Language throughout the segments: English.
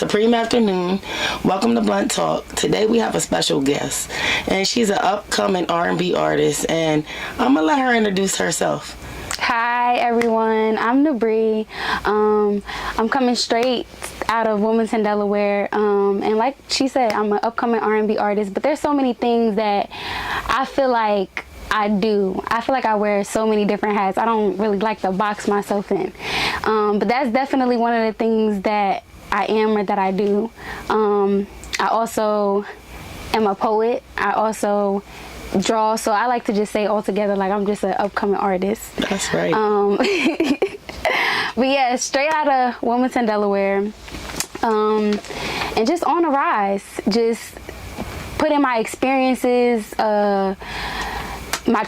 Supreme afternoon. Welcome to Blunt Talk. Today we have a special guest, and she's an upcoming R&B artist, and I'm gonna let her introduce herself. Hi everyone, I'm Nabreee. I'm coming straight out of Wilmington, Delaware, and like she said, I'm an upcoming R&B artist, but there's so many things that I feel like I do. I feel like I wear so many different hats. I don't really like to box myself in, but that's definitely one of the things that I am or that I do. I also am a poet. I also draw, so I like to just say altogether like I'm just an upcoming artist. That's right. But yeah, straight out of Wilmington, Delaware, and just on a rise, just putting my experiences, my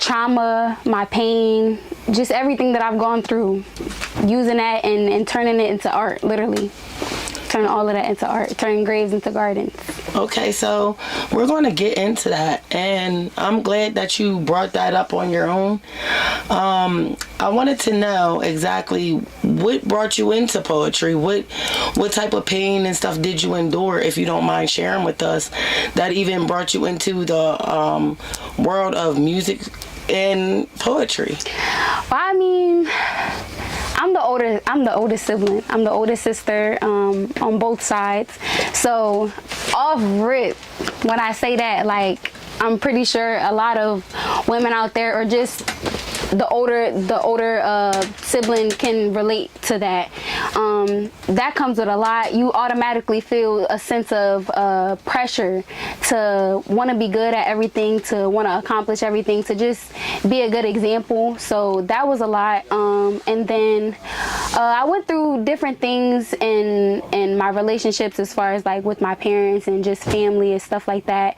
trauma, my pain, just everything that I've gone through, using that and turning it into art, literally. Turn all of that into art, turning graves into gardens. Okay, so we're going to get into that, and I'm glad that you brought that up on your own. I wanted to know exactly what brought you into poetry. What type of pain and stuff did you endure, if you don't mind sharing with us, that even brought you into the world of music and poetry? Well, I mean, I'm the oldest sibling. I'm the oldest sister on both sides. So off rip, when I say that, like, I'm pretty sure a lot of women out there, or just the older sibling, can relate to that. That comes with a lot. You automatically feel a sense of pressure to want to be good at everything, to want to accomplish everything, to just be a good example. So that was a lot. And then I went through different things in my relationships, as far as like with my parents and just family and stuff like that.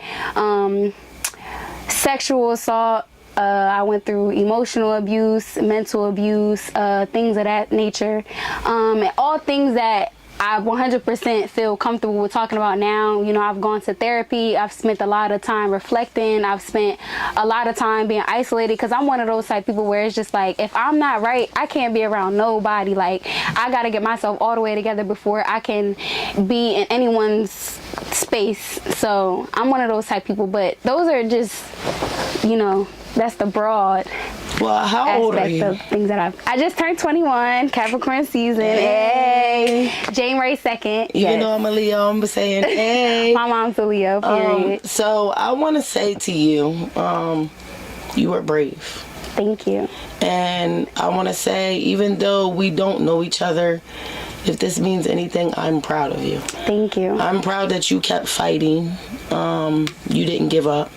Sexual assault. I went through emotional abuse, mental abuse, things of that nature, and all things that I 100% feel comfortable with talking about now. You know, I've gone to therapy. I've spent a lot of time reflecting. I've spent a lot of time being isolated, because I'm one of those type of people where it's just like, if I'm not right, I can't be around nobody. Like, I got to get myself all the way together before I can be in anyone's space. So I'm one of those type of people, but those are just, you know, that's the broad how old are you? Of things that I just turned 21, Capricorn season. Hey. January 2nd. Even though I'm a Leo, I'm saying hey. My mom's a Leo, period. So I want to say to you, you are brave. Thank you. And I want to say, even though we don't know each other, if this means anything, I'm proud of you. Thank you. I'm proud that you kept fighting. You didn't give up.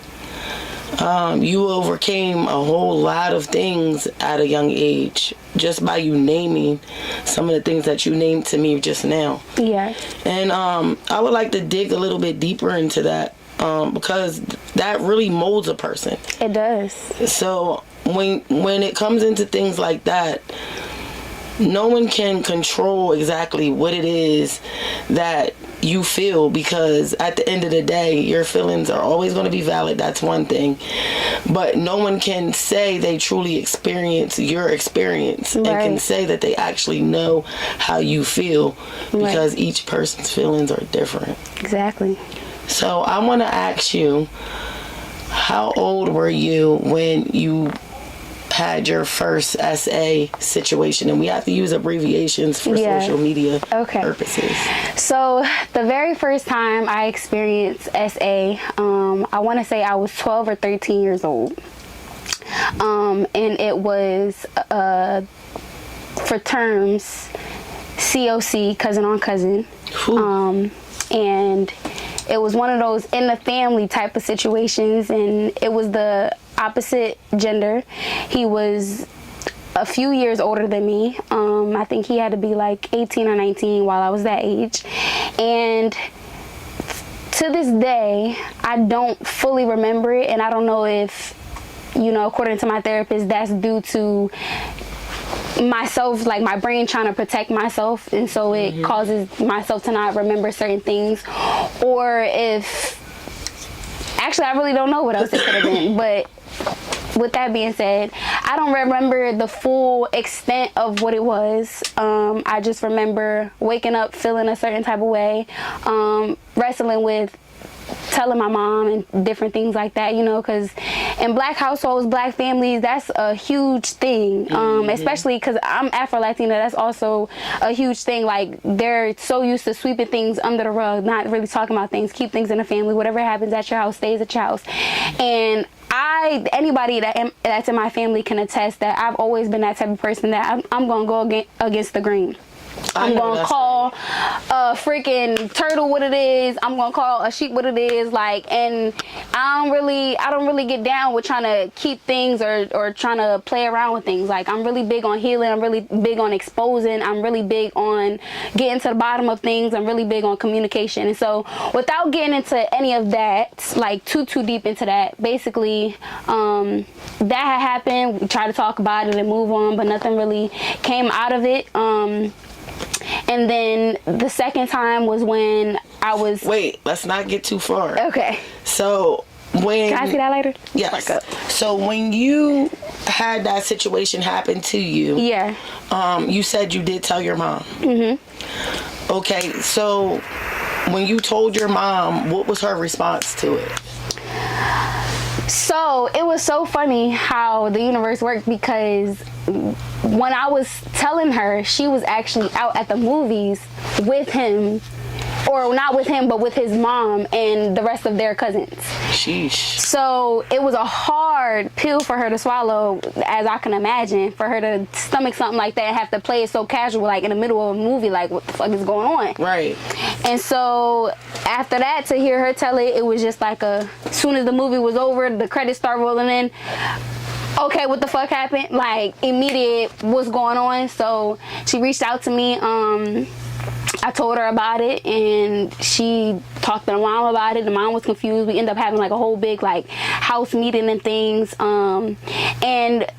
You overcame a whole lot of things at a young age, just by you naming some of the things that you named to me just now. Yeah. And I would like to dig a little bit deeper into that, because that really molds a person. It does. So when it comes into things like that, no one can control exactly what it is that you feel, because at the end of the day, your feelings are always going to be valid. That's one thing. But no one can say they truly experience your experience, right, and can say that they actually know how you feel, because right, each person's feelings are different. Exactly. So I want to ask you, how old were you when you had your first SA situation? And we have to use abbreviations for social media purposes. So the very first time I experienced SA, I want to say I was 12 or 13 years old. And it was for terms COC, cousin on cousin. And it was one of those in the family type of situations, and it was the opposite gender. He was a few years older than me. I think he had to be like 18 or 19 while I was that age. And to this day, I don't fully remember it, and I don't know if, you know, according to my therapist, that's due to myself, like my brain trying to protect myself, and so it causes myself to not remember certain things, or if, actually I really don't know what else it could have been, but with that being said, I don't remember the full extent of what it was. I just remember waking up feeling a certain type of way, wrestling with telling my mom and different things like that, you know, because in black households, black families, that's a huge thing, especially because I'm Afro-Latina. That's also a huge thing. Like, they're so used to sweeping things under the rug, not really talking about things, keep things in the family. Whatever happens at your house stays at your house. And anybody that's in my family can attest that I've always been that type of person that I'm going to go against the grain. I'm gonna call a freaking turtle what it is. I'm gonna call a sheep what it is. Like, and I don't really get down with trying to keep things or trying to play around with things. Like, I'm really big on healing. I'm really big on exposing. I'm really big on getting to the bottom of things. I'm really big on communication. And so, without getting into any of that, like too deep into that, basically, that had happened. We tried to talk about it and move on, but nothing really came out of it. And then the second time was when I was... Wait, let's not get too far. Okay. So, when... Can I see that later? Yes. So, when you had that situation happen to you... Yeah. You said you did tell your mom. Mm-hmm. Okay, so when you told your mom, what was her response to it? So, it was so funny how the universe worked, because when I was telling her, she was actually out at the movies with him, or not with him, but with his mom and the rest of their cousins. Sheesh. So it was a hard pill for her to swallow, as I can imagine, for her to stomach something like that and have to play it so casual, like in the middle of a movie, like what the fuck is going on? Right. And so after that, to hear her tell it, it was just like as soon as the movie was over, the credits start rolling in. Okay, what the fuck happened? Like, immediate, what's going on? So she reached out to me. I told her about it, and she talked to the mom about it. The mom was confused. We ended up having like a whole big like house meeting and things. And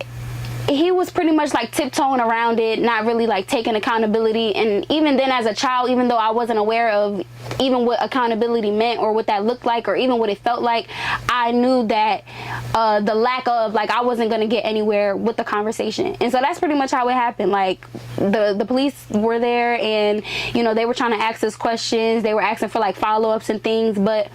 he was pretty much like tiptoeing around it, not really like taking accountability. And even then, as a child, even though I wasn't aware of even what accountability meant or what that looked like or even what it felt like, I knew that the lack of, like, I wasn't going to get anywhere with the conversation. And so that's pretty much how it happened. Like, the police were there, and, you know, they were trying to ask us questions. They were asking for like follow-ups and things, but,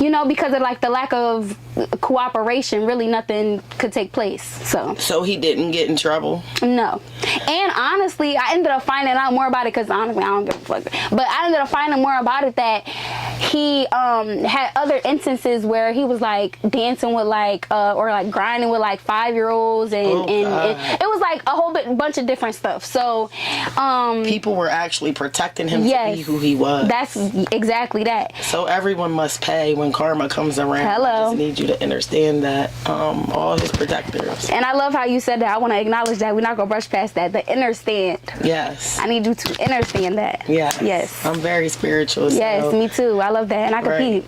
you know, because of like the lack of cooperation, really nothing could take place. So he didn't get in trouble? No. And honestly, I ended up finding out more about it, because honestly I don't give a fuck, but I ended up finding more about it that he had other instances where he was like dancing with like or like grinding with like 5-year-olds, and it was like a whole bunch of different stuff. So people were actually protecting him to be who he was. That's exactly that. So everyone must pay when karma comes around. Hello. I just need you to understand that all his protectors. And I love how you said that. I want to acknowledge that. We're not gonna brush past that. The understand. Yes. I need you to understand that. Yes. I'm very spiritual. Yes, me too. I love that, and I compete.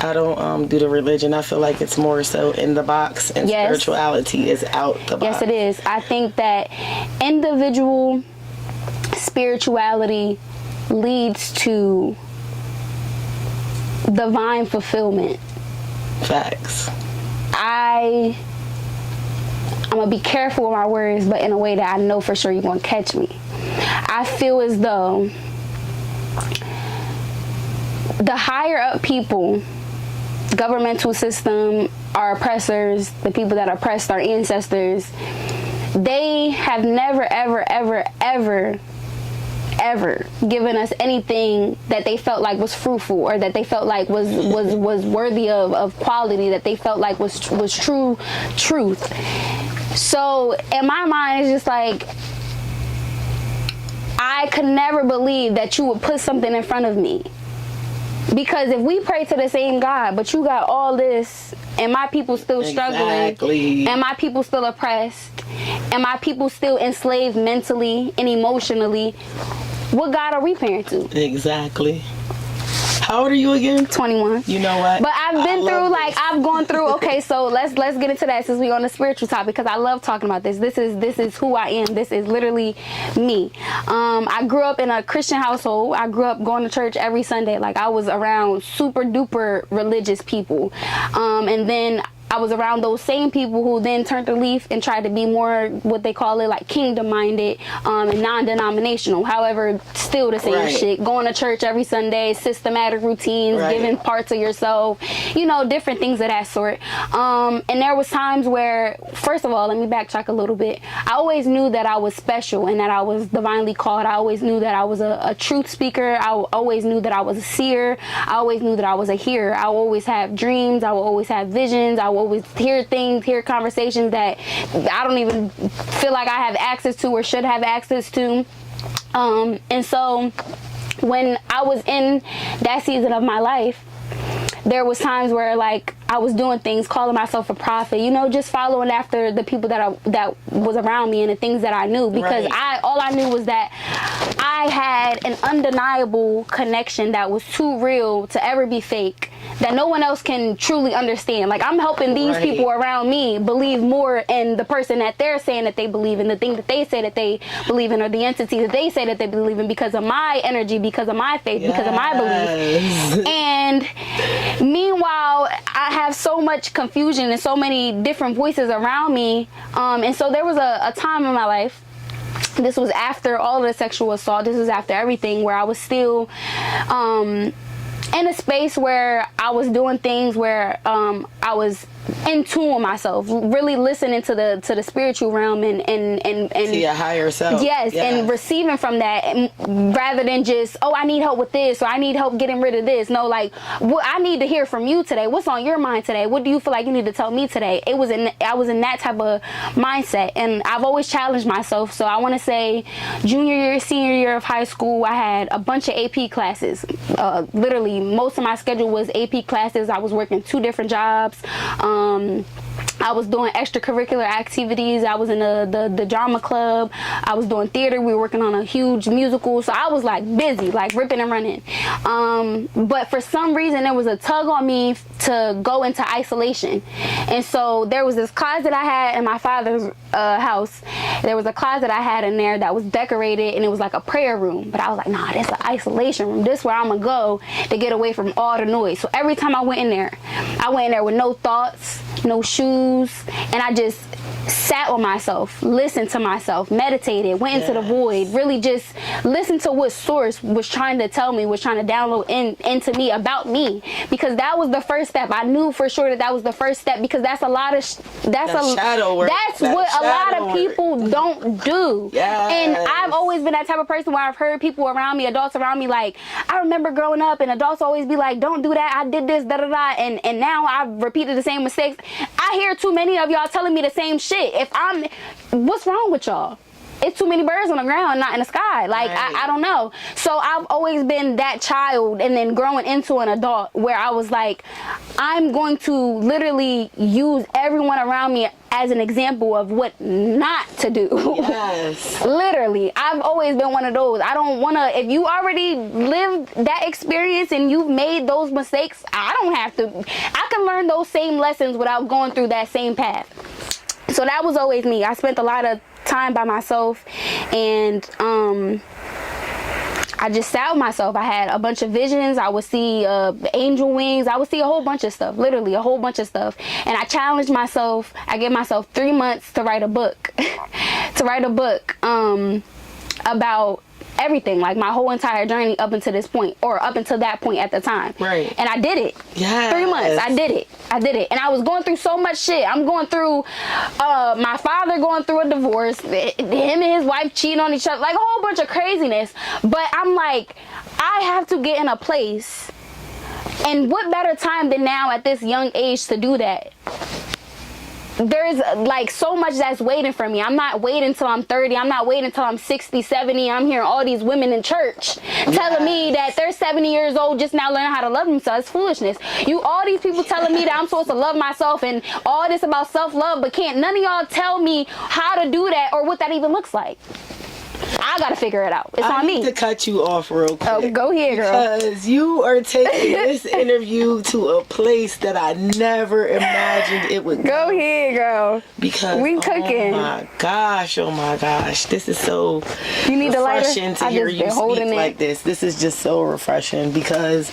I don't do the religion. I feel like it's more so in the box, and spirituality is out the box. Yes, it is. I think that individual spirituality leads to divine fulfillment. Facts. I'm gonna be careful with my words, but in a way that I know for sure you're gonna catch me. I feel as though the higher up people, governmental system, our oppressors, the people that oppressed our ancestors, they have never, ever, ever, ever, ever given us anything that they felt like was fruitful, or that they felt like was worthy of quality, that they felt like was true truth. So in my mind, it's just like, I could never believe that you would put something in front of me. Because if we pray to the same God, but you got all this, and my people still struggling, and my people still oppressed, and my people still enslaved mentally and emotionally, what God are we praying to? Exactly. How old are you again? 21. You know what? But I've been through, like, I've gone through, okay, so let's get into that since we're on the spiritual topic, because I love talking about this. This is who I am. This is literally me. I grew up in a Christian household. I grew up going to church every Sunday. Like, I was around super duper religious people. And then I was around those same people who then turned the leaf and tried to be more, what they call it, like kingdom minded, and non-denominational. However, still the same shit. Going to church every Sunday, systematic routines, giving parts of yourself, you know, different things of that sort. And there was times where, first of all, let me backtrack a little bit. I always knew that I was special and that I was divinely called. I always knew that I was a truth speaker. I always knew that I was a seer. I always knew that I was a hearer. I will always have dreams. I will always have visions. I will always hear things, hear conversations that I don't even feel like I have access to or should have access to. And so when I was in that season of my life, there was times where like I was doing things, calling myself a prophet, you know, just following after the people that was around me and the things that I knew, because all I knew was that I had an undeniable connection that was too real to ever be fake, that no one else can truly understand. Like, I'm helping these people around me believe more in the person that they're saying that they believe in, the thing that they say that they believe in, or the entity that they say that they believe in, because of my energy, because of my faith, because of my belief. And meanwhile, I have so much confusion and so many different voices around me. And so there was a time in my life, this was after all of the sexual assault, this was after everything, where I was still in a space where I was doing things where I was in tune with myself, really listening to the spiritual realm and to your higher self. Yes, and receiving from that, and rather than just, oh, I need help with this, or I need help getting rid of this. No, like, what I need to hear from you today. What's on your mind today? What do you feel like you need to tell me today? I was in that type of mindset, and I've always challenged myself. So I want to say junior year, senior year of high school, I had a bunch of AP classes. Literally most of my schedule was AP classes. I was working 2 different jobs. I was doing extracurricular activities. I was in the drama club. I was doing theater. We were working on a huge musical. So I was like busy, like ripping and running. But for some reason, there was a tug on me to go into isolation. And so there was this closet I had in my father's house. There was a closet I had in there that was decorated, and it was like a prayer room. But I was like, nah, this is an isolation room. This is where I'm going to go to get away from all the noise. So every time I went in there with no thoughts, no shoes, and I just sat with myself, listened to myself, meditated, went into the void, really just listened to what source was trying to tell me, was trying to download into me about me, because that was the first step. I knew for sure that was the first step, because that's a lot of shadow work. That's what a lot of people don't do. And I've always been that type of person where I've heard people around me, adults around me, like, I remember growing up and adults always be like, don't do that, I did this, da da da, and now I've repeated the same mistakes. I hear too many of y'all telling me the same shit. What's wrong with y'all? It's too many birds on the ground, not in the sky. Like, I don't know. So I've always been that child, and then growing into an adult where I was like, I'm going to literally use everyone around me as an example of what not to do. Yes. Literally. I've always been one of those. I don't want to, if you already lived that experience and you've made those mistakes, I don't have to. I can learn those same lessons without going through that same path. So that was always me. I spent a lot of time by myself, and I just sat with myself. I had a bunch of visions. I would see angel wings. I would see a whole bunch of stuff, literally a whole bunch of stuff. And I challenged myself. I gave myself 3 months to write a book, about everything, like my whole entire journey up until this point, or up until that point at the time. Right. And I did it. Yeah. 3 months. I did it. And I was going through so much shit. I'm going through my father going through a divorce, him and his wife cheating on each other, like a whole bunch of craziness. But I'm like, I have to get in a place, and what better time than now at this young age to do that? There's like so much that's waiting for me. I'm not waiting till I'm 30. I'm not waiting till I'm 60, 70. I'm hearing all these women in church telling me that they're 70 years old just now learning how to love themselves. It's foolishness. All these people telling me that I'm supposed to love myself and all this about self-love, but can't none of y'all tell me how to do that or what that even looks like. I gotta figure it out. It's on me. I need to cut you off real quick. Oh, go ahead, girl. Because you are taking this interview to a place that I never imagined it would go. Go ahead, girl. Because we cooking. Oh my gosh. This is so you need refreshing the lighter? to hear you speak like this. This is just so refreshing, because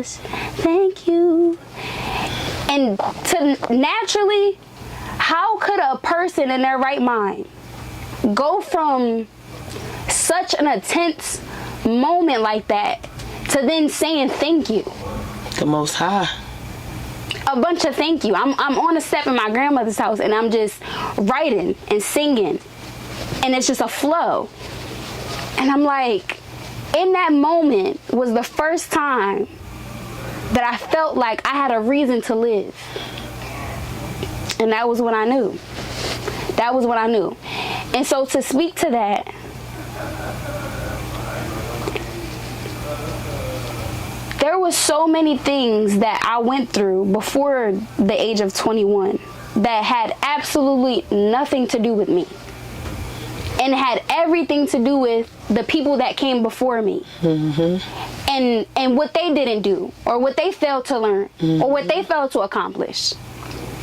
Jesus, thank you. And to naturally, how could a person in their right mind go from such an intense moment like that to then saying thank you? The Most High. A bunch of thank you. I'm on a step in my grandmother's house and I'm just writing and singing, and it's just a flow. And I'm like, in that moment was the first time that I felt like I had a reason to live. And that was when I knew. That was when I knew. And so to speak to that, there was so many things that I went through before the age of 21 that had absolutely nothing to do with me, and had everything to do with the people that came before me. And what they didn't do, or what they failed to learn, or what they failed to accomplish.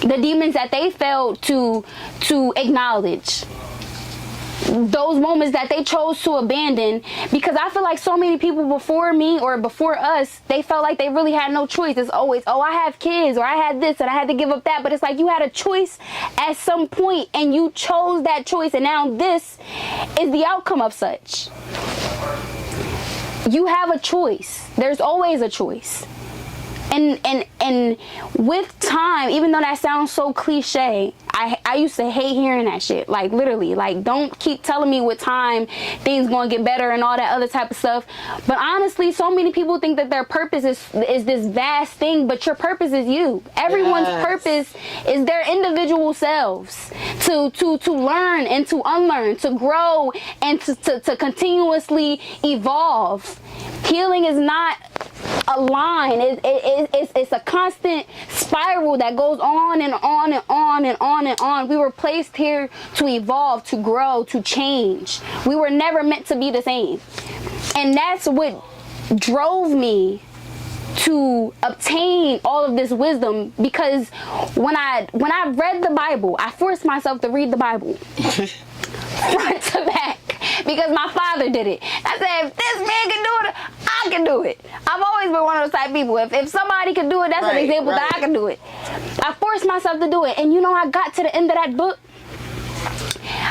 The demons that they failed to acknowledge. Those moments that they chose to abandon, because I feel like so many people before me or before us, they felt like they really had no choice. It's always, oh, I have kids, or I had this and I had to give up that. But it's like you had a choice at some point and you chose that choice, and now this is the outcome of such. You have a choice. There's always a choice. And with time, even though that sounds so cliche, I used to hate hearing that shit. Like, literally, like, don't keep telling me with time things gonna get better and all that other type of stuff. But honestly, so many people think that their purpose is this vast thing, but your purpose is you. Everyone's purpose is their individual selves to learn and to unlearn, to grow and to continuously evolve. Healing is not a line. It's a constant spiral that goes on and on and on and on and on. We were placed here to evolve, to grow, to change. We were never meant to be the same. And that's what drove me to obtain all of this wisdom, because when I read the Bible, I forced myself to read the Bible front to back, because my father did it. I said, if this man can do it, I can do it. I've always been one of those type of people. If somebody can do it, that's an example that I can do it. I forced myself to do it. And you know, I got to the end of that book.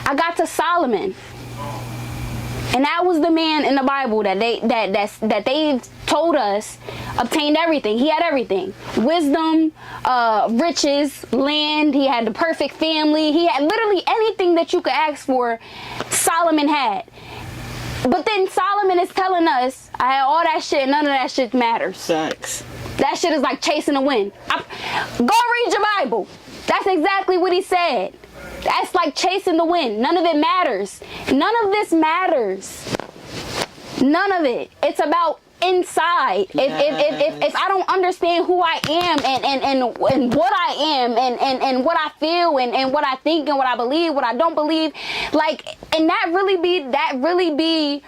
I got to Solomon. And that was the man in the Bible that they told us obtained everything. He had everything. Wisdom, riches, land. He had the perfect family. He had literally anything that you could ask for, Solomon had. But then Solomon is telling us, I had all that shit, none of that shit matters. Facts. That shit is like chasing the wind. Go read your Bible. That's exactly what he said. That's like chasing the wind. None of it matters. None of this matters. None of it. It's about inside. Yes. If I don't understand who I am and what I am and what I feel and what I think and what I believe, what I don't believe, like, and that really be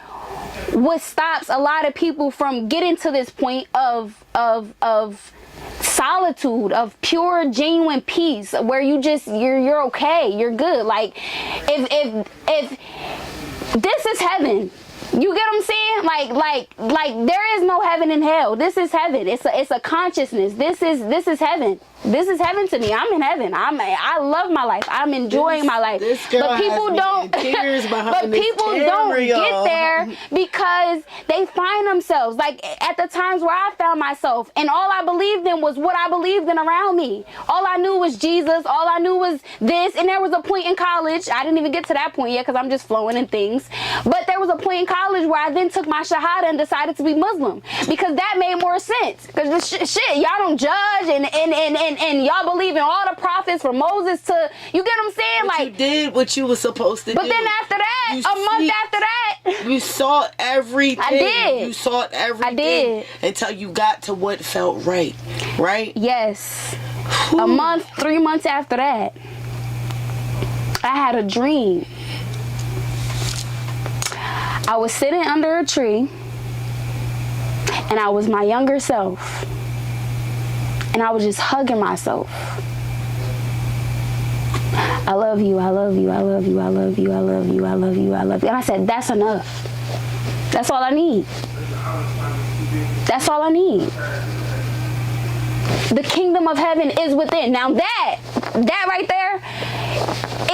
what stops a lot of people from getting to this point of solitude, of pure, genuine peace, where you're okay, you're good. Like, if this is heaven, you get what I'm saying? Like there is no heaven and hell. This is heaven. It's a consciousness. This is heaven. This is heaven to me. I'm in heaven. I love my life. I'm enjoying my life. But people don't. But people don't get there because they find themselves like at the times where I found myself, and all I believed in was what I believed in around me. All I knew was Jesus. All I knew was this. And there was a point in college. I didn't even get to that point yet because I'm just flowing in things. But there was a point in college where I then took my shahada and decided to be Muslim because that made more sense. Because shit, y'all don't judge and y'all believe in all the prophets from Moses to, you get what I'm saying? But like, you did what you were supposed to do. But then after that, month after that, you saw everything. I did. You saw everything. I did. Until you got to what felt right. Right? Yes. Whew. A month, 3 months after that, I had a dream. I was sitting under a tree, and I was my younger self. And I was just hugging myself. I love you, I love you, I love you, I love you, I love you, I love you, I love you. And I said, that's enough. That's all I need. That's all I need. The kingdom of heaven is within. Now that right there,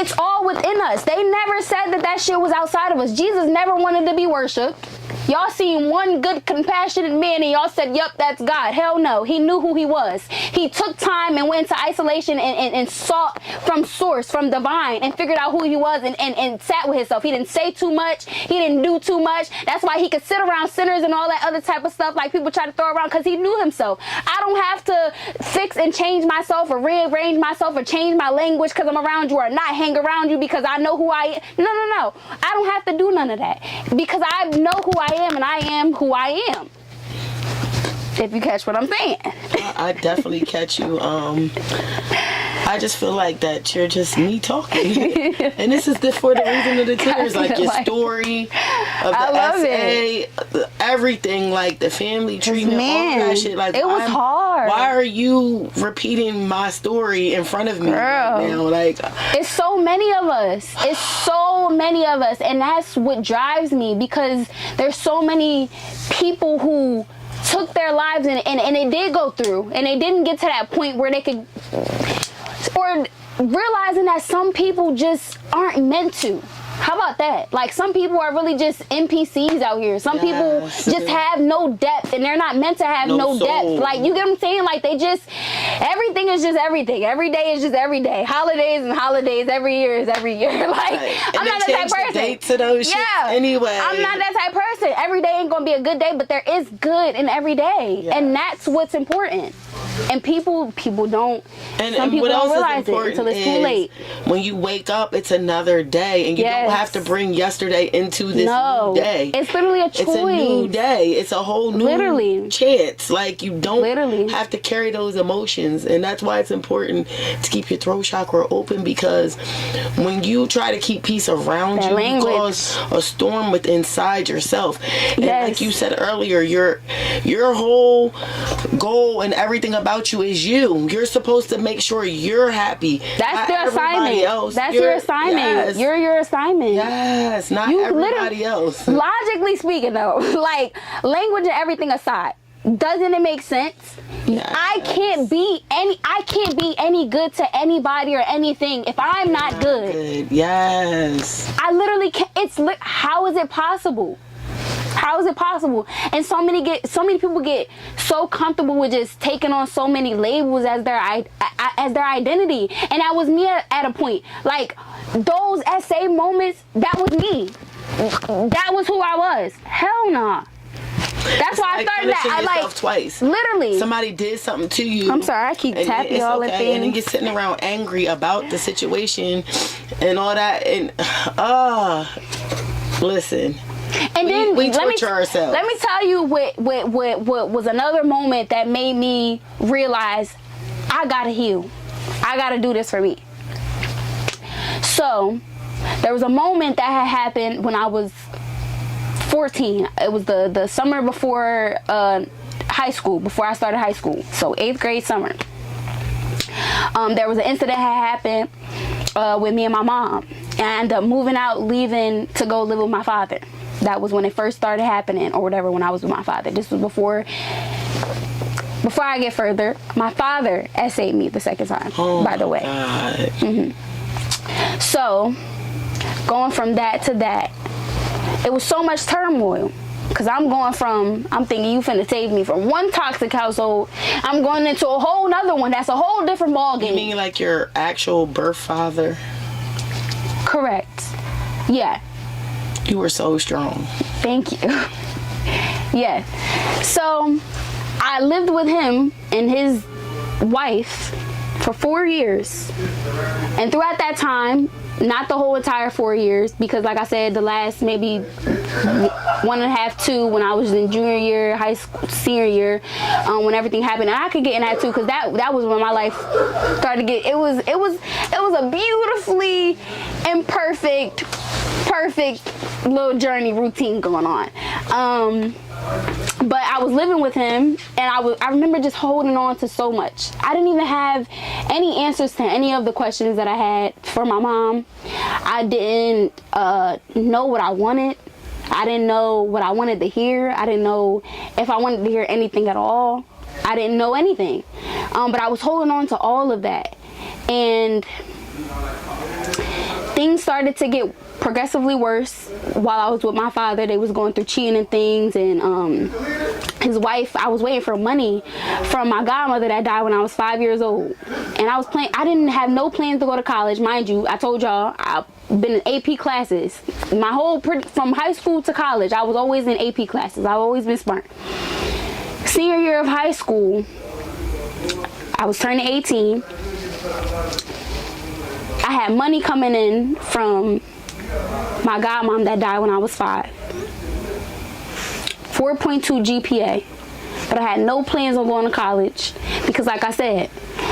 it's all within us. They never said that shit was outside of us. Jesus never wanted to be worshipped. Y'all seen one good, compassionate man and y'all said, yup, that's God. Hell no. He knew who he was. He took time and went into isolation and sought from source, from divine, and figured out who he was and sat with himself. He didn't say too much. He didn't do too much. That's why he could sit around sinners and all that other type of stuff like people try to throw around, because he knew himself. I don't have to fix and change myself or rearrange myself or change my language because I'm around you, or not hang around you because I know who I am. No. I don't have to do none of that because I know who I am, and I am who I am. If you catch what I'm saying. I definitely catch you. I just feel like that you're just me talking. And this is for the reason of the tears. Like your story of the essay, everything, like the family treatment, all that shit. Like, it was hard. Why are you repeating my story in front of me right now? Like, it's so many of us. It's so many of us. And that's what drives me, because there's so many people who took their lives and they did go through, and they didn't get to that point where they could, or realizing that some people just aren't meant to. How about that? Like, some people are really just NPCs out here. Some people just have no depth, and they're not meant to have no depth. Like, you get what I'm saying? Like, they just, everything is just everything. Every day is just every day. Holidays and holidays. Every year is every year. Like, I'm not that type of person. Dates to those shit anyway. I'm not that type of person. Every day ain't gonna be a good day, but there is good in every day, and that's what's important. And people don't. Some people don't realize it until it's too late. When you wake up, it's another day, and you don't have to bring yesterday into this new day. It's literally a choice. It's a new day. It's a whole new chance. Like, you don't have to carry those emotions, and that's why it's important to keep your throat chakra open, because when you try to keep peace around you, you cause a storm within inside yourself. And like you said earlier, your whole goal and everything about you is you. You're supposed to make sure you're happy. That's the assignment. That's your assignment. Yes. You're your assignment. Yes, not everybody else. Logically speaking, though, like, language and everything aside, doesn't it make sense? Yes. I can't be any good to anybody or anything if I'm not good. Yes. I literally can't. How is it possible? How is it possible? And so many people get so comfortable with just taking on so many labels as their identity. And that was me at a point. Like, those essay moments, that was me. That was who I was. Hell nah. That's why I started that. I like twice. Literally. Somebody did something to you. I'm sorry, I keep tapping all the things. And then you're sitting around angry about the situation and all that. And listen. And then we torture ourselves. Let me tell you what was another moment that made me realize I gotta heal. I gotta do this for me. So there was a moment that had happened when I was 14. It was the summer before high school, before I started high school. So 8th grade summer. There was an incident that had happened with me and my mom. And I ended up moving out, leaving to go live with my father. That was when it first started happening, or whatever, when I was with my father. This was before I get further. My father essayed me the second time, by the way. So, going from that to that, it was so much turmoil. Because I'm thinking you finna save me from one toxic household. I'm going into a whole nother one. That's a whole different ballgame. You mean like your actual birth father? Correct. Yeah. You were so strong. Thank you. Yeah. So, I lived with him and his wife for 4 years. And throughout that time, not the whole entire 4 years, because like I said, the last maybe 1.5, 2, when I was in junior year, high school, senior year, when everything happened. And I could get in that too, because that was when my life started to get, it was a beautifully imperfect, perfect little journey routine going on. But I was living with him, and I remember just holding on to so much. I didn't even have any answers to any of the questions that I had for my mom. I didn't know what I wanted. I didn't know what I wanted to hear. I didn't know if I wanted to hear anything at all. I didn't know anything. But I was holding on to all of that. And things started to get progressively worse while I was with my father. They was going through cheating and things, and his wife, I was waiting for money from my godmother that died when I was 5 years old. And I didn't have no plans to go to college. Mind you, I told y'all, I've been in AP classes. From high school to college, I was always in AP classes. I've always been smart. Senior year of high school, I was turning 18. I had money coming in from my godmom that died when I was 5. 4.2 GPA. But I had no plans on going to college because, like I said,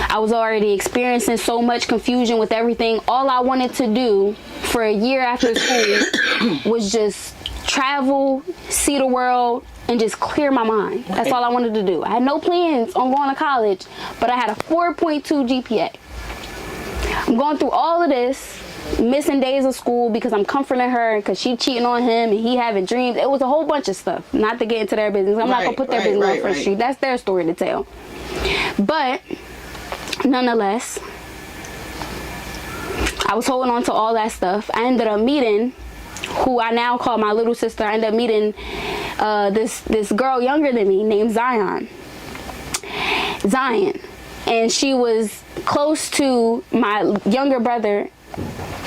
I was already experiencing so much confusion with everything. All I wanted to do for a year after school was just travel, see the world, and just clear my mind. That's all I wanted to do. I had no plans on going to college, but I had a 4.2 GPA. I'm going through all of this, missing days of school because I'm comforting her because she cheating on him and he having dreams. It was a whole bunch of stuff. Not to get into their business. I'm not going to put their business on Front Street. That's their story to tell. But nonetheless, I was holding on to all that stuff. I ended up meeting who I now call my little sister. I ended up meeting this girl younger than me named Zion. And she was close to my younger brother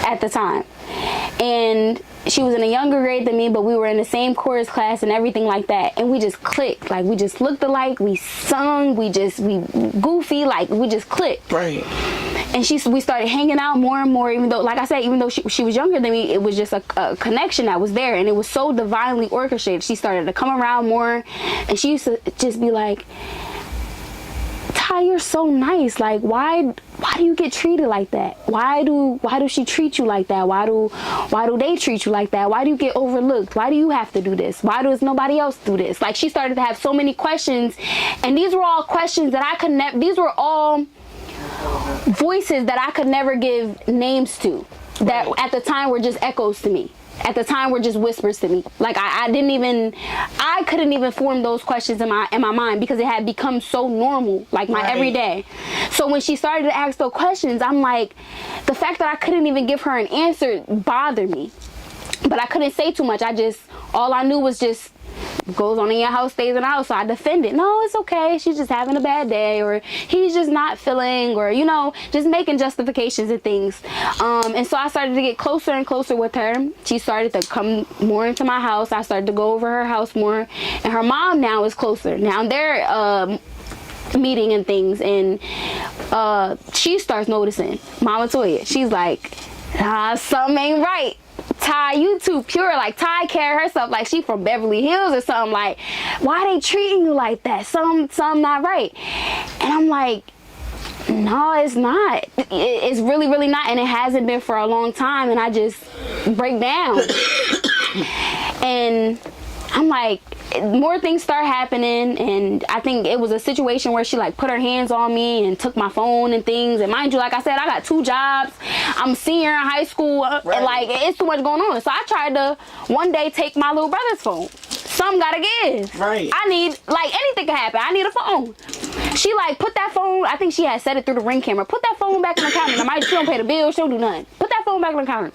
at the time. And she was in a younger grade than me, but we were in the same chorus class and everything like that. And we just clicked. Like, we just looked alike. We sung. We goofy. Like, we just clicked. Right. And we started hanging out more and more, even though, like I said, even though she was younger than me, it was just a connection that was there. And it was so divinely orchestrated. She started to come around more. And she used to just be like, Ty, you're so nice. Like, why do you get treated like that? Why do she treat you like that? Why do they treat you like that? Why do you get overlooked? Why do you have to do this? Why does nobody else do this? Like, she started to have so many questions, and these were all questions that I could never, these were all voices that I could never give names to, that at the time were just echoes to me. At the time were just whispers to me. Like, I couldn't even form those questions in my mind because it had become so normal, like my everyday. So when she started to ask those questions, I'm like, the fact that I couldn't even give her an answer bothered me. But I couldn't say too much. All I knew was just, goes on in your house, stays in the house. So I defended. No, it's okay. She's just having a bad day, or he's just not feeling, or, just making justifications and things. And so I started to get closer and closer with her. She started to come more into my house. I started to go over her house more. And her mom now is closer. Now they're meeting and things. And she starts noticing. Mama Toya, she's like, something ain't right. Ty, you too pure. Like, Ty carry herself like she from Beverly Hills or something. Like, why they treating you like that? Something not right. And I'm like, no, it's not. It's really, really not. And it hasn't been for a long time. And I just break down. And I'm like, more things start happening, and I think it was a situation where she like put her hands on me and took my phone and things. And mind you, like I said, I got 2 jobs. I'm a senior in high school, and like, it's too much going on. So I tried to one day take my little brother's phone. Something gotta give. Right. I need, like, anything can happen. I need a phone. She like put that phone, I think she had set it through the Ring camera. Put that phone back in the counter. Now, she don't pay the bill. She don't do nothing. Put that phone back on the counter.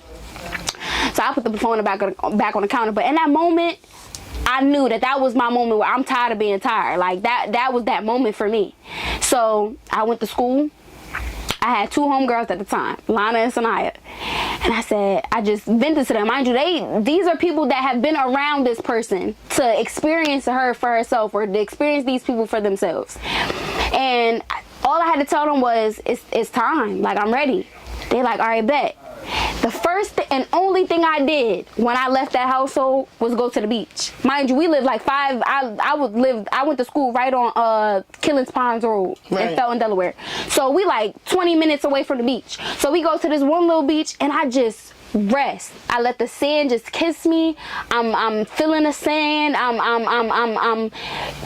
So I put the phone back on the counter. But in that moment, I knew that was my moment where I'm tired of being tired. Like, that was that moment for me. So I went to school. I had 2 homegirls at the time, Lana and Sanaya. And I said, I just vented to them. Mind you, these are people that have been around this person to experience her for herself, or to experience these people for themselves. And all I had to tell them was, it's time. Like, I'm ready. They like, all right, bet. The first and only thing I did when I left that household was go to the beach. Mind you, we lived like I went to school right on Killings Ponds Road in Felton, Delaware. So we like 20 minutes away from the beach. So we go to this one little beach, and I just rest. I let the sand just kiss me. I'm feeling the sand. I'm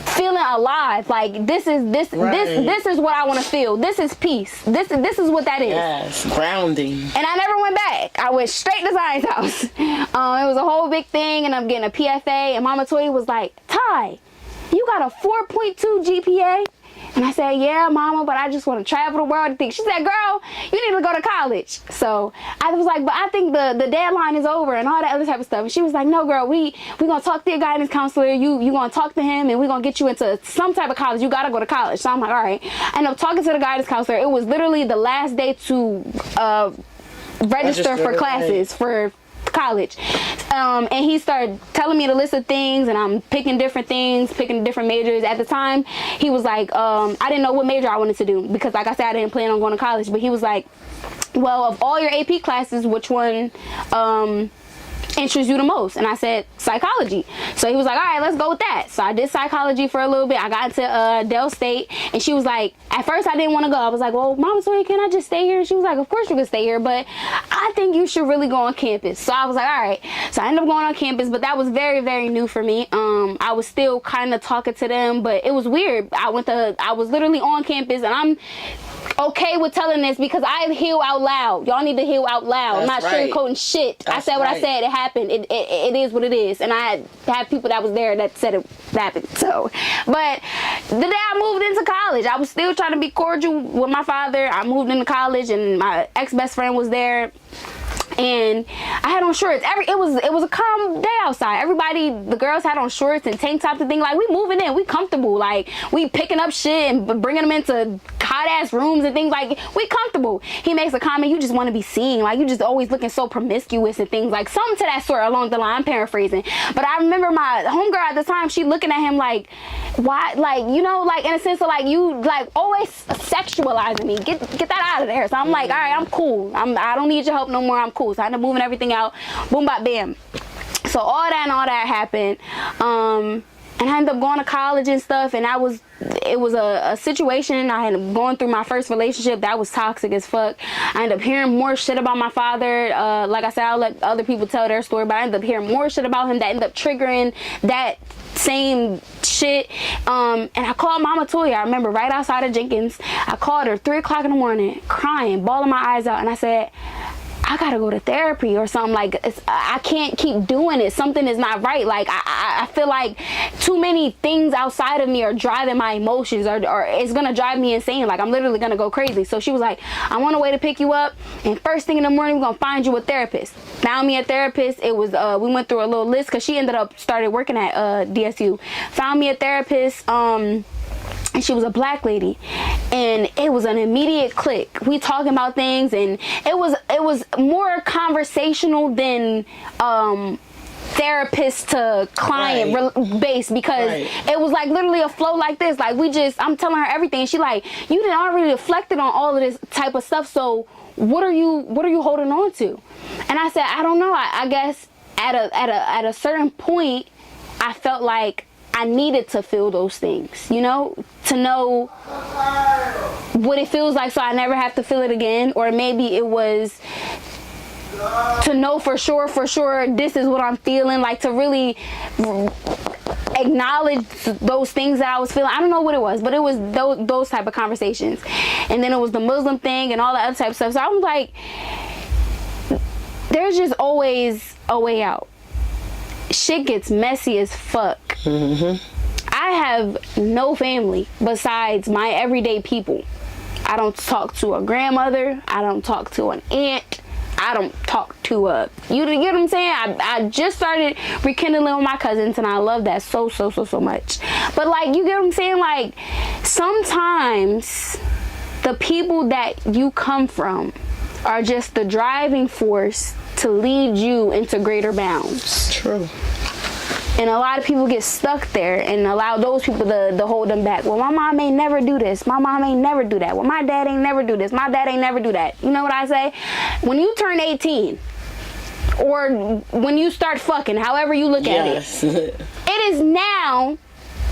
feeling alive. Like, this is what I want to feel. This is peace. This is what that is. Yes, grounding. And I never went back. I went straight to Zion's house. It was a whole big thing, and I'm getting a PFA, and Mama Toya was like, Ty, you got a 4.2 GPA? And I said, yeah, mama, but I just want to travel the world and think. She said, girl, you need to go to college. So I was like, but I think the deadline is over and all that other type of stuff. And she was like, no, girl, we going to talk to your guidance counselor. You going to talk to him and we going to get you into some type of college. You got to go to college. So I'm like, all right. I ended up talking to the guidance counselor. It was literally the last day to register for classes for college. And he started telling me the list of things, and I'm picking different things, picking different majors. At the time, he was like, I didn't know what major I wanted to do because, like I said, I didn't plan on going to college. But he was like, well, of all your AP classes, which one interests you the most? And I said psychology. So he was like, all right, let's go with that. So I did psychology for a little bit. I got into Dell State, and she was like, at first I didn't want to go. I was like, well, Mama Toya, can I just stay here? And she was like, of course you can stay here, but I think you should really go on campus. So I was like, all right. So I ended up going on campus, but that was very, very new for me. I was still kind of talking to them, but it was weird. I was literally on campus, and I'm okay with telling this because I heal out loud. Y'all need to heal out loud. I'm not sugarcoating shit. I said what I said. It happened. It is what it is. And I had people that was there that said it happened. So, but the day I moved into college, I was still trying to be cordial with my father. I moved into college, and my ex-best friend was there. And I had on shorts. It was a calm day outside. Everybody, the girls had on shorts and tank tops and things. Like, we moving in, we comfortable. Like, we picking up shit and bringing them into hot ass rooms and things. Like, we comfortable. He makes a comment, you just want to be seen. Like, you just always looking so promiscuous and things. Like, something to that sort along the line. I'm paraphrasing. But I remember my homegirl at the time, she looking at him like, why? Like, you know, like, in a sense of like, you like always sexualizing me. Get that out of there. So I'm like, all right, I'm cool. I don't need your help no more. I'm cool. So I ended up moving everything out. Boom, bop, bam. So all that happened. And I ended up going to college and stuff. And it was a situation. I ended up going through my first relationship that was toxic as fuck. I ended up hearing more shit about my father. Like I said, I'll let other people tell their story, but I ended up hearing more shit about him that ended up triggering that same shit. And I called Mama Toya. I remember right outside of Jenkins. I called her 3 o'clock in the morning, crying, bawling my eyes out. And I said, I gotta go to therapy or something. Like, I can't keep doing it. Something is not right. Like, I feel like too many things outside of me are driving my emotions, or it's gonna drive me insane. Like, I'm literally gonna go crazy. So she was like, I want a way to pick you up, and first thing in the morning, we're gonna find you a therapist. Found me a therapist. It was, we went through a little list because she ended up started working at DSU. Found me a therapist. And she was a black lady, and it was an immediate click. We talking about things, and it was more conversational than therapist to client base, because it was like literally a flow like this. Like, I'm telling her everything, and she like, you didn't already reflected on all of this type of stuff, so what are you holding on to? And I said, I don't know. I guess at a certain point, I felt like I needed to feel those things, you know, to know what it feels like so I never have to feel it again. Or maybe it was to know for sure, this is what I'm feeling, like to really acknowledge those things that I was feeling. I don't know what it was, but it was those type of conversations. And then it was the Muslim thing and all that other type of stuff. So I was like, there's just always a way out. Shit gets messy as fuck. I have no family besides my everyday people. I don't talk to a grandmother. I don't talk to an aunt. I don't talk to you get what I'm saying? I just started rekindling with my cousins, and I love that so much. But like, you get what I'm saying? Like, sometimes the people that you come from are just the driving force to lead you into greater bounds. True. And a lot of people get stuck there and allow those people to hold them back. Well, my mom ain't never do this. My mom ain't never do that. Well, my dad ain't never do this. My dad ain't never do that. You know what I say? When you turn 18, or when you start fucking, however you look at it, it is now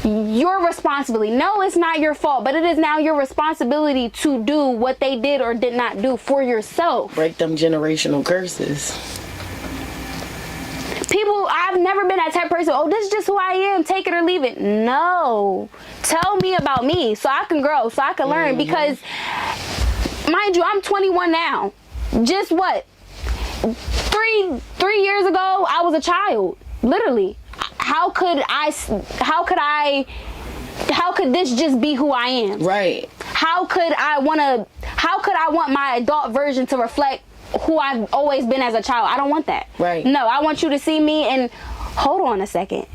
your responsibility. No, it's not your fault, but it is now your responsibility to do what they did or did not do for yourself. Break them generational curses. People, I've never been that type of person, oh, this is just who I am, take it or leave it. No. Tell me about me so I can grow, so I can learn. Because, mind you, I'm 21 now. Just what? 3 years ago, I was a child. Literally. How could I how could this just be who I am? Right. How could I want my adult version to reflect who I've always been as a child? I don't want that. Right. No, I want you to see me and hold on a second.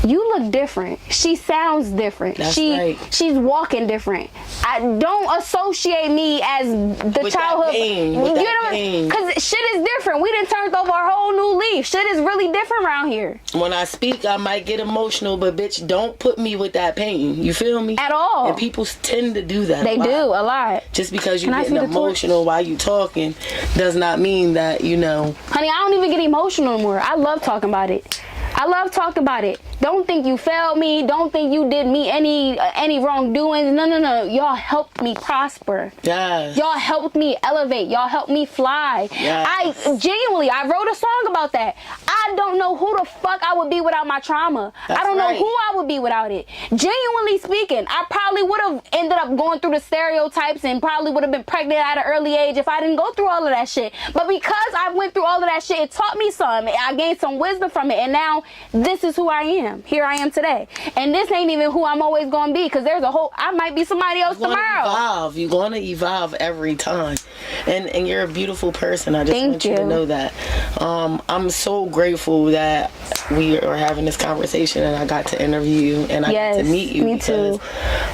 You look different. She sounds different. That's right. She's walking different. I don't associate me as the with childhood. That pain, with that pain. Because shit is different. We done turned over a whole new leaf. Shit is really different around here. When I speak, I might get emotional, but bitch, don't put me with that pain. You feel me? At all. And people tend to do that. They do a lot. Just because you getting emotional while you talking does not mean that, you know. Honey, I don't even get emotional anymore. I love talking about it. I love talking about it. Don't think you failed me. Don't think you did me any wrongdoings. No. Y'all helped me prosper. Yes. Y'all helped me elevate. Y'all helped me fly. Yes. I wrote a song about that. I don't know who the fuck I would be without my trauma. That's I don't know right. who I would be without it. Genuinely speaking, I probably would have ended up going through the stereotypes and probably would have been pregnant at an early age if I didn't go through all of that shit. But because I went through all of that shit, it taught me something. I gained some wisdom from it. And now this is who I am. Here I am today. And this ain't even who I'm always going to be, because I might be somebody else tomorrow. You're going to evolve every time. And you're a beautiful person. I just want you to know that. I'm so grateful that we are having this conversation and I got to interview you and I got to meet you. Me too.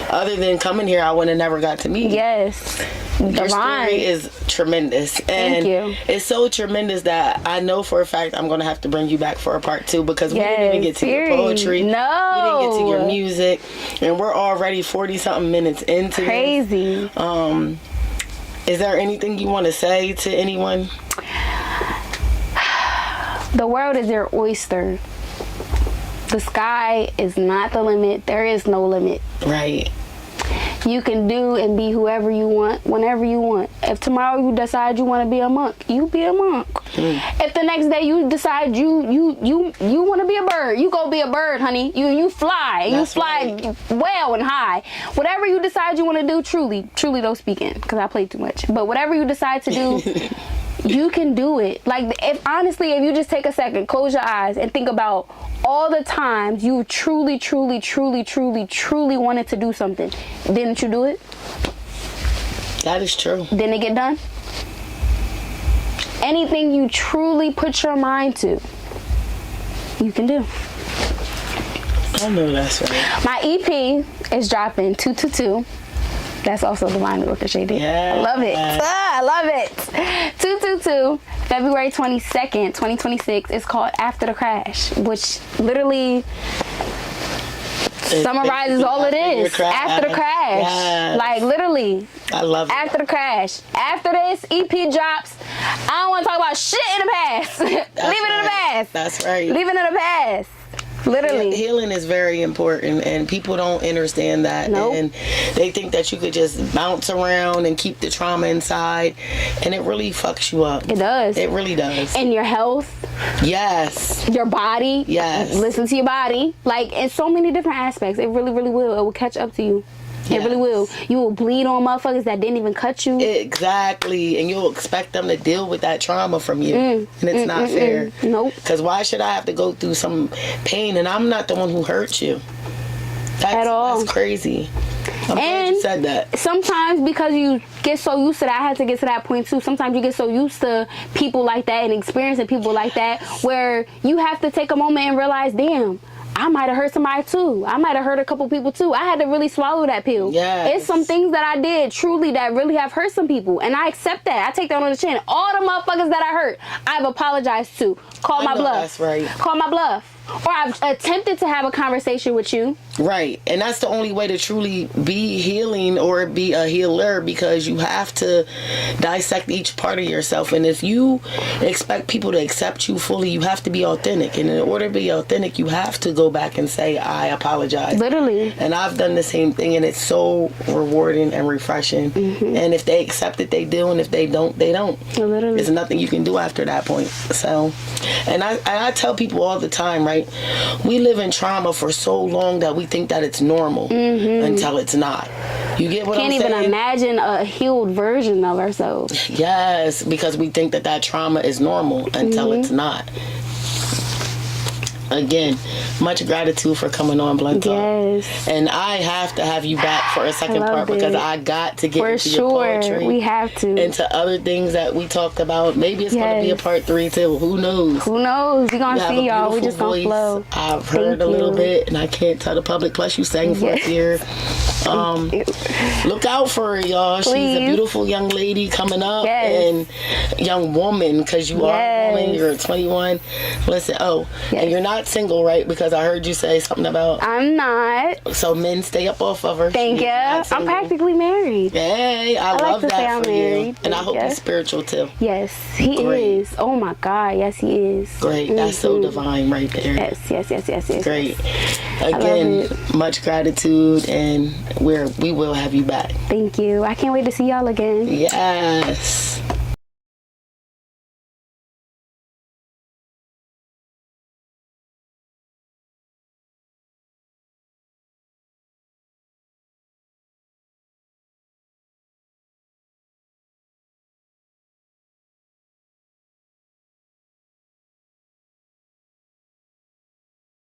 Other than coming here, I would have never got to meet you. Yes. Your story is tremendous. And thank you. It's so tremendous that I know for a fact I'm going to have to bring you back for a part 2, because we didn't even get to your poetry. No. We didn't get to your music. And we're already 40-something minutes into Crazy. this. Is there anything you want to say to anyone? The world is your oyster. The sky is not the limit. There is no limit. Right. You can do and be whoever you want, whenever you want. If tomorrow you decide you want to be a monk, you be a monk. If the next day you decide you want to be a bird, you go be a bird, honey. You fly. You fly well and high. Whatever you decide you want to do, truly though speaking, because I play too much. But whatever you decide to do, you can do it. Like, if you just take a second, close your eyes and think about all the times you truly wanted to do something, didn't you do it? That is true. Didn't it get done? Anything you truly put your mind to, you can do. I know that's right. My EP is dropping 222. That's also Divine Orchestrated. Yeah. I love it. I love it. 222, February 22nd, 2026. It's called After the Crash, which literally summarizes all it is. After the crash. Yes. Like, literally. I love it. After the crash. After this EP drops, I don't want to talk about shit in the past. Leave it in the past. That's right. Leave it in the past. Literally. Healing is very important, and people don't understand that. Nope. And they think that you could just bounce around and keep the trauma inside, and it really fucks you up. It does. It really does. And your health. Yes. Your body. Yes. Listen to your body. Like, in so many different aspects. It really will. It will catch up to you. It really will. You will bleed on motherfuckers that didn't even cut you. Exactly. And you'll expect them to deal with that trauma from you. And it's not fair. Nope. Because why should I have to go through some pain and I'm not the one who hurt you? At all. That's crazy. I'm glad you said that. Sometimes, because you get so used to that, I had to get to that point too. Sometimes you get so used to people like that and experiencing people like that, where you have to take a moment and realize, damn, I might have hurt somebody too. I might have hurt a couple people too. I had to really swallow that pill. Yes. It's some things that I did truly that really have hurt some people, and I accept that. I take that on the chin. All the motherfuckers that I hurt, I've apologized to. Call my bluff. That's right. Call my bluff. Or I've attempted to have a conversation with you. Right. And that's the only way to truly be healing or be a healer, because you have to dissect each part of yourself. And if you expect people to accept you fully, you have to be authentic. And in order to be authentic, you have to go back and say, I apologize. Literally. And I've done the same thing, and it's so rewarding and refreshing. And if they accept it, they do. And if they don't, they don't. Literally. There's nothing you can do after that point. So, and I tell people all the time, right? We live in trauma for so long that we think that it's normal until it's not. You get what I'm saying? Can't even imagine a healed version of ourselves. Yes, because we think that trauma is normal until it's not. again, much gratitude for coming on Blunt Talk. Yes. And I have to have you back for a second part because I got to get for into sure. your poetry. We have to. Into other things that we talked about. Maybe it's going to be a part 3 too. Who knows? Who knows? We're going to see y'all. We just going to voice. flow. I've heard a little bit and I can't tell the public. Plus you sang for us here. Look out for her, y'all. Please. She's a beautiful young lady coming up. Yes. And young woman, because you are a woman. You're 21. Listen, and you're not single, right? Because I heard you say something about... I'm not. So men, stay up off of her. Thank you. I'm practically married. Hey, I love like to that say I'm for married. you. And I hope he's spiritual too. Yes, he is. Oh my God, yes he is. Great. That's so divine right there. Yes. Great. Again, much gratitude, and we will have you back. Thank you. I can't wait to see y'all again. Yes.